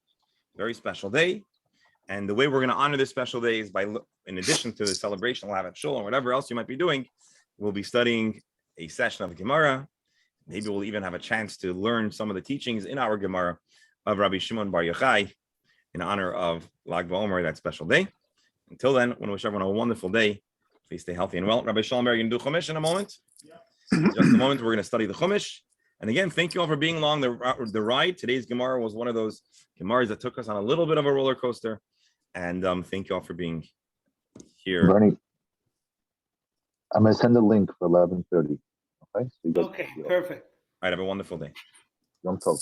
very special day. And the way we're going to honor this special day is by, in addition to the celebration we'll have at Shul and whatever else you might be doing, we'll be studying a session of Gemara. Maybe we'll even have a chance to learn some of the teachings in our Gemara of Rabbi Shimon Bar Yochai in honor of Lag BaOmer, that special day. Until then, I want to wish everyone a wonderful day. Please stay healthy and well. Rabbi Shalom, are you going to do Chumash in a moment? Just a moment, we're going to study the Chumash. And again, thank you all for being along the ride. Today's Gemara was one of those Gemaras that took us on a little bit of a roller coaster. And thank you all for being here. Bernie, I'm going to send a link for 11:30. Okay? So you guys Okay, perfect. All right, have a wonderful day. Yom Tov.